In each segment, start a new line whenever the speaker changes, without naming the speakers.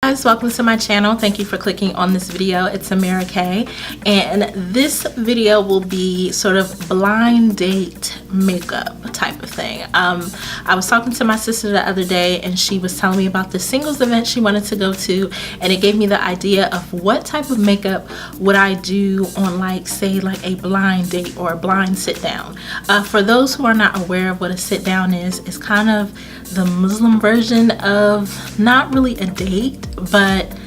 Guys, welcome to my channel. Thank you for clicking on this video. It's Ameerah, and this video will be sort of blind date makeup type of thing. I was talking to my sister the other day and she was telling me about the singles event she wanted to go to, and it gave me the idea of what type of makeup would I do on, like, say like a blind date or a blind sit down. For those who are not aware of what a sit down is, it's kind of the Muslim version of not really a date, but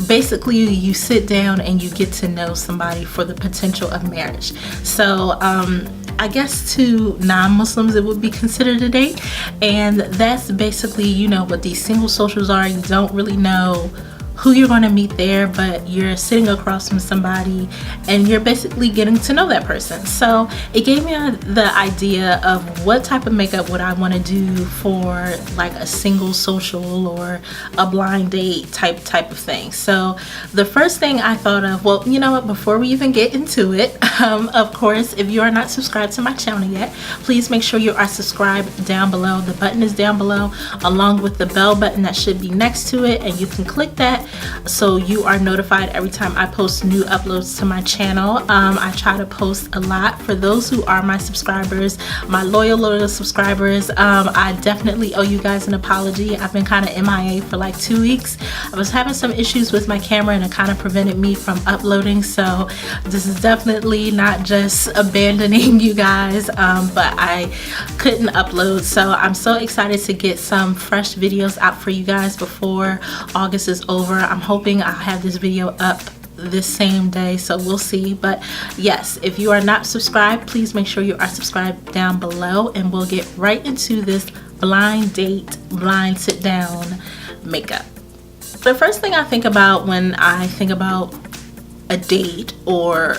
basically you sit down and you get to know somebody for the potential of marriage. So I guess to non-Muslims it would be considered a date, and that's basically, you know, what these single socials are. You don't really know who you're going to meet there, but you're sitting across from somebody and you're basically getting to know that person. So it gave me the idea of what type of makeup would I want to do for like a single social or a blind date type of thing. So the first thing I thought of, well, you know what, before we even get into it, of course, if you are not subscribed to my channel yet, please make sure you are subscribed down below. The button is down below along with the bell button that should be next to it, and you can click that so you are notified every time I post new uploads to my channel. I try to post a lot. For those who are my subscribers, my loyal subscribers, I definitely owe you guys an apology. I've been kind of MIA for like 2 weeks. I was having some issues with my camera and it kind of prevented me from uploading, so this is definitely not just abandoning you guys, but I couldn't upload. So I'm so excited to get some fresh videos out for you guys before August is over. I'm hoping I'll have this video up this same day, so we'll see. But yes, if you are not subscribed, please make sure you are subscribed down below, and we'll get right into this blind date, blind sit down makeup. The first thing I think about when I think about a date or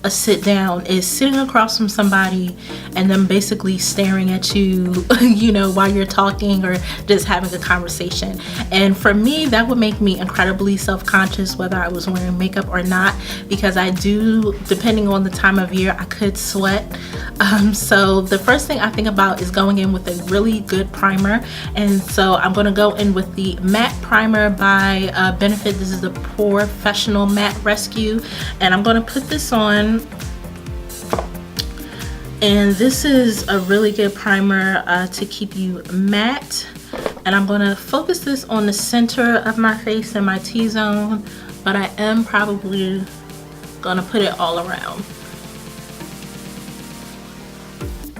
a sit down is sitting across from somebody and them basically staring at you, you know, while you're talking or just having a conversation. And for me, that would make me incredibly self-conscious whether I was wearing makeup or not, because I do, depending on the time of year, I could sweat. So the first thing I think about is going in with a really good primer, and so I'm going to go in with the matte primer by Benefit. This is the Professional Matte Rescue, and I'm going to put this on. And this is a really good primer to keep you matte, and I'm going to focus this on the center of my face and my T-zone, but I am probably going to put it all around.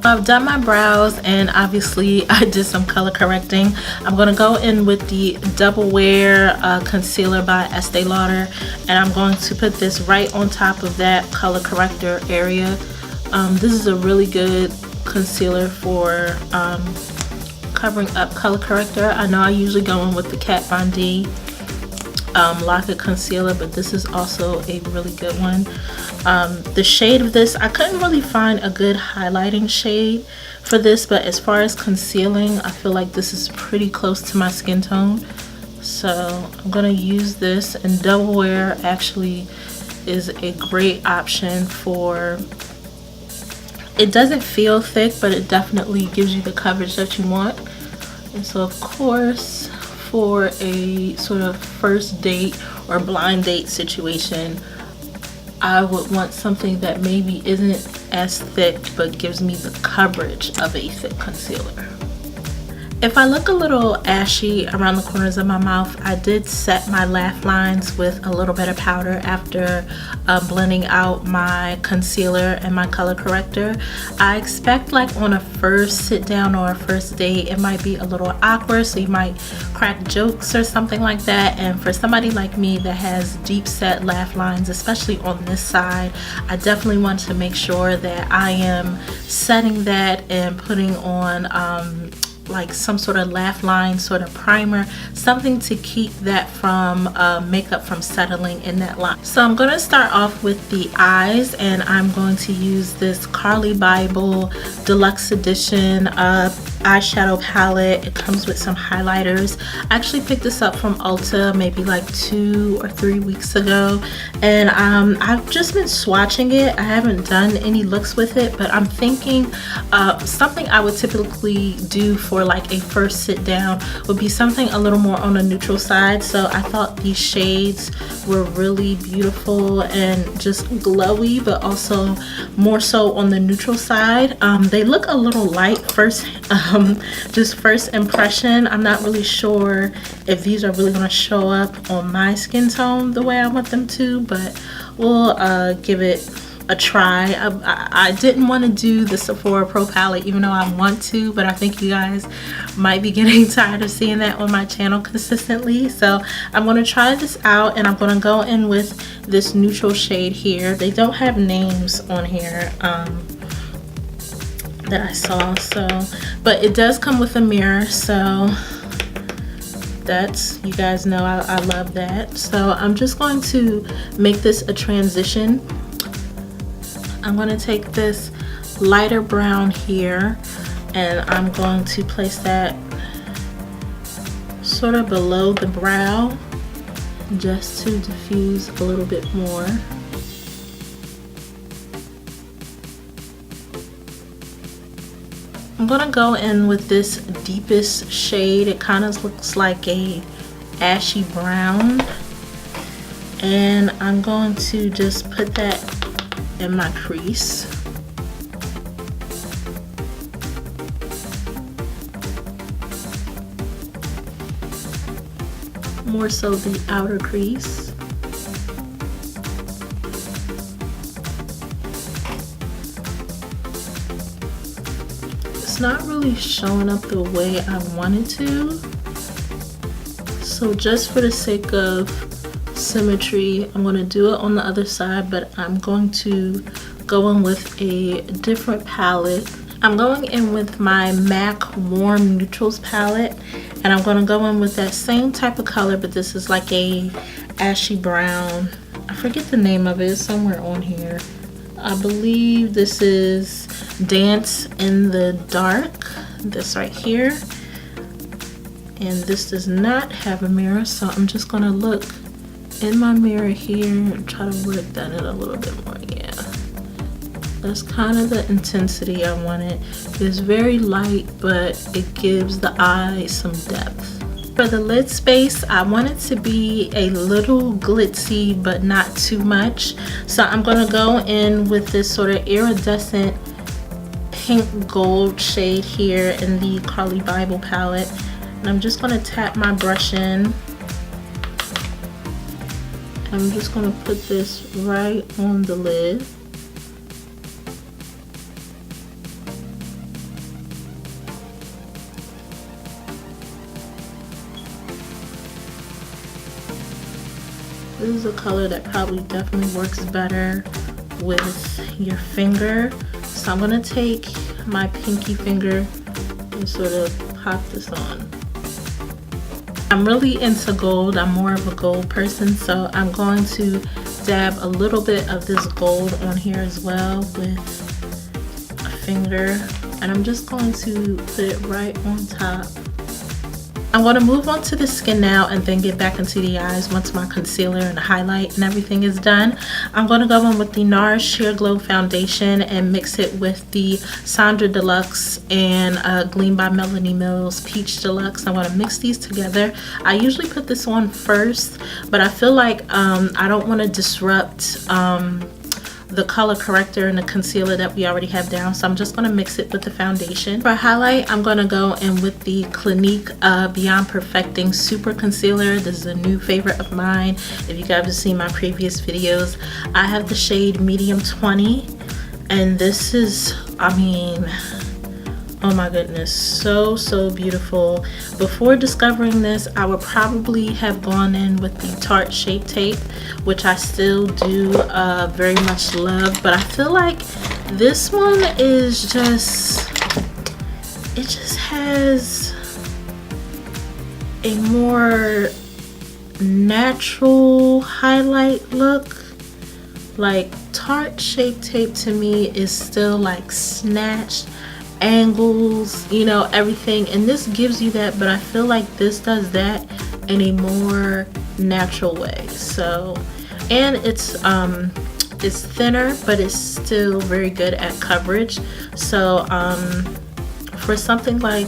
I've done my brows and obviously I did some color correcting. I'm going to go in with the Double Wear concealer by Estee Lauder, and I'm going to put this right on top of that color corrector area. This is a really good concealer for covering up color corrector. I know I usually go in with the Kat Von D Lock-It concealer, but this is also a really good one. The shade of this, I couldn't really find a good highlighting shade for this, but as far as concealing, I feel like this is pretty close to my skin tone. So I'm gonna use this, and Double Wear actually is a great option for, it doesn't feel thick, but it definitely gives you the coverage that you want. And so of course, for a sort of first date or blind date situation, I would want something that maybe isn't as thick but gives me the coverage of a thick concealer. If I look a little ashy around the corners of my mouth, I did set my laugh lines with a little bit of powder after blending out my concealer and my color corrector. I expect, like, on a first sit down or a first date, it might be a little awkward, so you might crack jokes or something like that. And for somebody like me that has deep set laugh lines, especially on this side, I definitely want to make sure that I am setting that and putting on like some sort of laugh line sort of primer, something to keep that from makeup from settling in that line. So I'm going to start off with the eyes, and I'm going to use this Carly Bible Deluxe Edition eyeshadow palette. It comes with some highlighters. I actually picked this up from Ulta maybe like 2 or 3 weeks ago, and I've just been swatching it. I haven't done any looks with it, but I'm thinking something I would typically do for like a first sit down would be something a little more on a neutral side. So I thought these shades were really beautiful and just glowy, but also more so on the neutral side. They look a little light first, just first impression. I'm not really sure if these are really going to show up on my skin tone the way I want them to, but we'll give it a try. I didn't want to do the Sephora Pro palette, even though I want to, but I think you guys might be getting tired of seeing that on my channel consistently. So I'm going to try this out, and I'm going to go in with this neutral shade here. They don't have names on here that I saw, so, but it does come with a mirror, so that's, you guys know I love that. So I'm just going to make this a transition. I'm going to take this lighter brown here, and I'm going to place that sort of below the brow just to diffuse a little bit more. I'm going to go in with this deepest shade. It kind of looks like a ashy brown, and I'm going to just put that in my crease. More so the outer crease. It's not really showing up the way I wanted to, so just for the sake of symmetry, I'm going to do it on the other side, but I'm going to go in with a different palette. I'm going in with my MAC Warm Neutrals palette, and I'm going to go in with that same type of color, but this is like a ashy brown. I forget the name of it, it's somewhere on here. I believe this is Dance in the Dark, this right here. And this does not have a mirror, so I'm just going to look in my mirror here and try to work that in a little bit more. Yeah, that's kind of the intensity I wanted. It's very light, but it gives the eye some depth. For the lid space, I want it to be a little glitzy but not too much, so I'm going to go in with this sort of iridescent pink gold shade here in the Carly Bible palette, and I'm just going to tap my brush in. I'm just going to put this right on the lid. This is a color that probably definitely works better with your finger. So I'm going to take my pinky finger and sort of pop this on. I'm really into gold. I'm more of a gold person, so I'm going to dab a little bit of this gold on here as well with a finger, and I'm just going to put it right on top. I'm going to move on to the skin now and then get back into the eyes once my concealer and the highlight and everything is done. I'm going to go in with the NARS Sheer Glow Foundation and mix it with the Sandra Deluxe and Gleam by Melanie Mills Peach Deluxe. I want to mix these together. I usually put this on first, but I feel like I don't want to disrupt the color corrector and the concealer that we already have down, so I'm just going to mix it with the foundation. For highlight, I'm going to go in with the Clinique Beyond Perfecting Super Concealer. This is a new favorite of mine. If you guys have seen my previous videos, I have the shade Medium 20, and this is, I mean, oh my goodness, so beautiful. Before discovering this, I would probably have gone in with the Tarte Shape Tape, which I still do very much love, but I feel like this one is just, it just has a more natural highlight look. Like Tarte Shape Tape to me is still like snatched angles, you know, everything. And this gives you that, but I feel like this does that in a more natural way. So, and it's thinner, but it's still very good at coverage. So for something like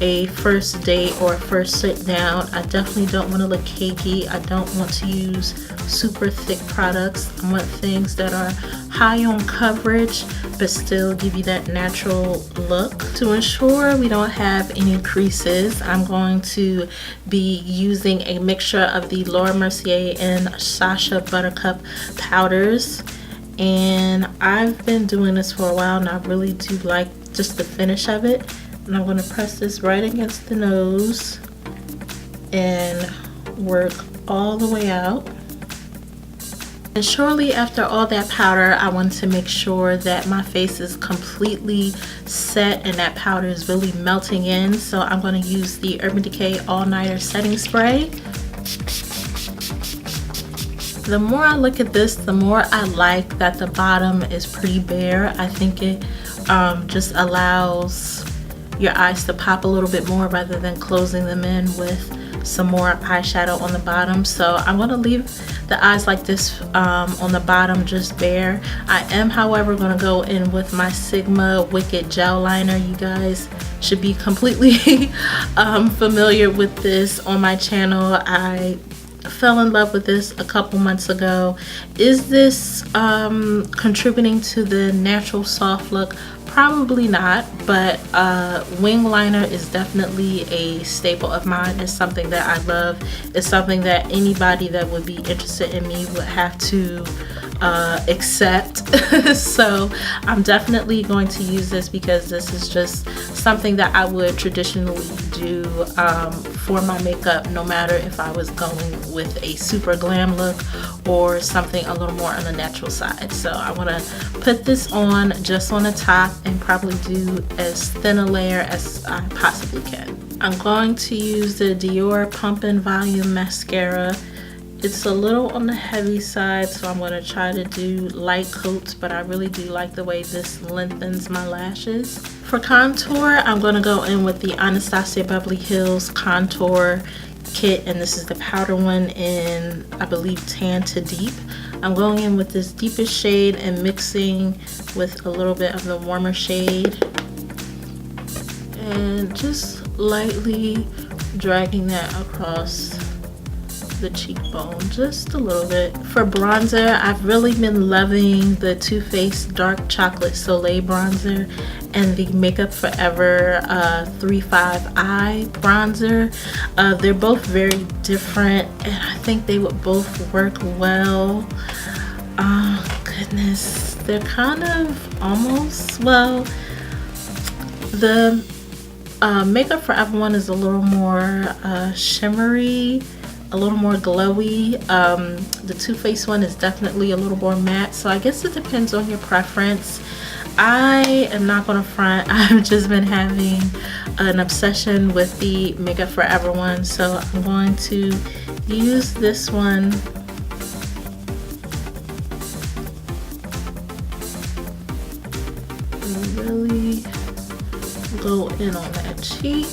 a first date or a first sit down, I definitely don't want to look cakey. I don't want to use super thick products. I want things that are high on coverage but still give you that natural look. To ensure we don't have any creases, I'm going to be using a mixture of the Laura Mercier and Sasha Buttercup powders, and I've been doing this for a while and I really do like just the finish of it. And I'm going to press this right against the nose and work all the way out. And shortly after all that powder, I want to make sure that my face is completely set and that powder is really melting in. So I'm going to use the Urban Decay All Nighter Setting Spray. The more I look at this, the more I like that the bottom is pretty bare. I think it just allows your eyes to pop a little bit more rather than closing them in with some more eyeshadow on the bottom. So I'm going to leave the eyes like this on the bottom, just bare. I am, however, going to go in with my Sigma Wicked Gel Liner. You guys should be completely familiar with this on my channel. I fell in love with this a couple months ago. Is this contributing to the natural soft look? Probably not, but wing liner is definitely a staple of mine. It's something that I love. It's something that anybody that would be interested in me would have to accept. So I'm definitely going to use this because this is just something that I would traditionally do for my makeup, no matter if I was going with a super glam look or something a little more on the natural side. So I want to put this on just on the top and probably do as thin a layer as I possibly can. I'm going to use the Dior Pump and Volume Mascara. It's a little on the heavy side, so I'm going to try to do light coats, but I really do like the way this lengthens my lashes. For contour, I'm going to go in with the Anastasia Beverly Hills Contour Kit, and this is the powder one in, I believe, Tan to Deep. I'm going in with this deepest shade and mixing with a little bit of the warmer shade and just lightly dragging that across the cheekbone just a little bit. For bronzer, I've really been loving the Too Faced Dark Chocolate Soleil bronzer and the Makeup Forever 3.5 Eye bronzer. They're both very different and I think they would both work well. Oh goodness, they're kind of almost, well, the Makeup Forever one is a little more shimmery, a little more glowy. The Too Faced one is definitely a little more matte, so I guess it depends on your preference. I am not gonna front, I've just been having an obsession with the Makeup Forever one, so I'm going to use this one and really go in on that cheek.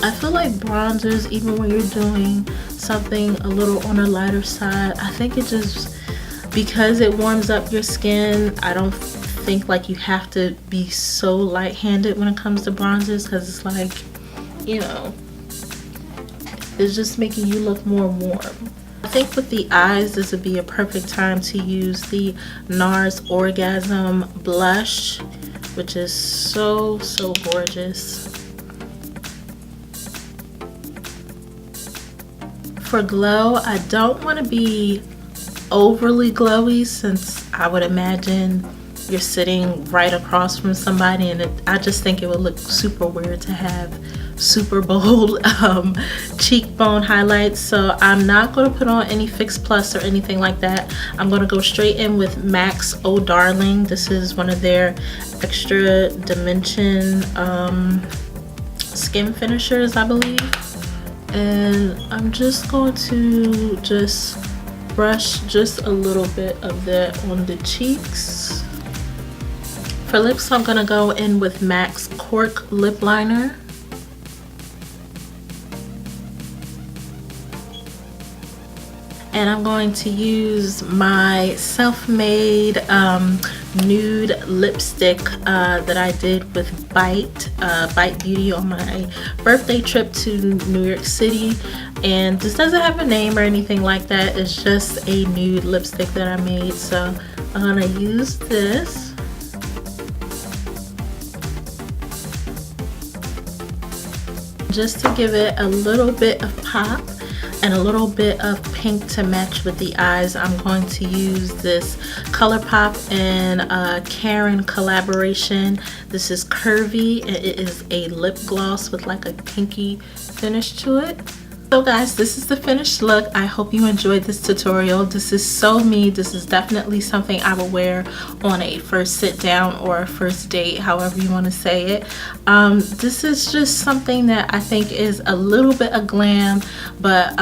I feel like bronzers, even when you're doing something a little on the lighter side, I think it just, because it warms up your skin, I don't think like you have to be so light-handed when it comes to bronzers, because it's like, you know, it's just making you look more warm. I think with the eyes, this would be a perfect time to use the NARS Orgasm blush, which is so gorgeous. For glow, I don't want to be overly glowy, since I would imagine you're sitting right across from somebody, and I just think it would look super weird to have super bold cheekbone highlights. So I'm not going to put on any Fix Plus or anything like that. I'm going to go straight in with MAC's Oh Darling. This is one of their extra dimension skin finishers, I believe. And I'm just going to just brush just a little bit of that on the cheeks. For lips, I'm gonna go in with MAC's Cork Lip Liner. And I'm going to use my self-made nude lipstick that I did with Bite Beauty on my birthday trip to New York City. And this doesn't have a name or anything like that. It's just a nude lipstick that I made. So I'm gonna use this. Just to give it a little bit of pop and a little bit of pink to match with the eyes, I'm going to use this ColourPop and Karen collaboration. This is Curvy, and it is a lip gloss with like a pinky finish to it. So guys, this is the finished look. I hope you enjoyed this tutorial. This is so me. This is definitely something I will wear on a first sit down or a first date, however you want to say it. This is just something that I think is a little bit of glam, but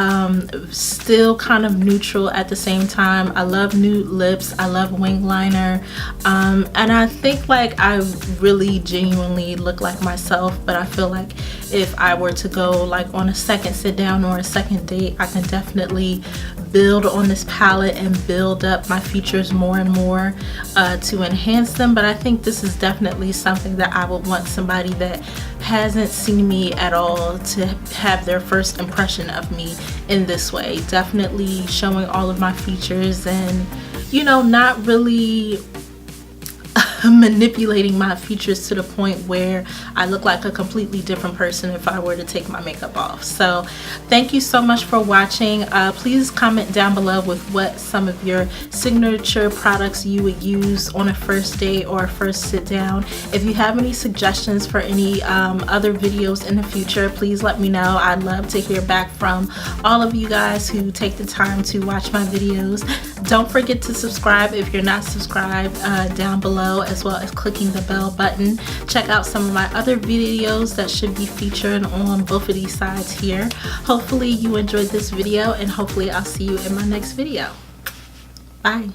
still kind of neutral at the same time. I love nude lips. I love wing liner. And I think like I really genuinely look like myself, but I feel like if I were to go like on a second sit down or a second date, I can definitely build on this palette and build up my features more and more to enhance them. But I think this is definitely something that I would want somebody that hasn't seen me at all to have their first impression of me in this way. Definitely showing all of my features and, you know, not really manipulating my features to the point where I look like a completely different person if I were to take my makeup off. So thank you so much for watching. Please comment down below with what some of your signature products you would use on a first date or a first sit down. If you have any suggestions for any other videos in the future, please let me know. I'd love to hear back from all of you guys who take the time to watch my videos. Don't forget to subscribe if you're not subscribed down below, as well as clicking the bell button. Check out some of my other videos that should be featured on both of these sides here. Hopefully you enjoyed this video, and hopefully I'll see you in my next video. Bye.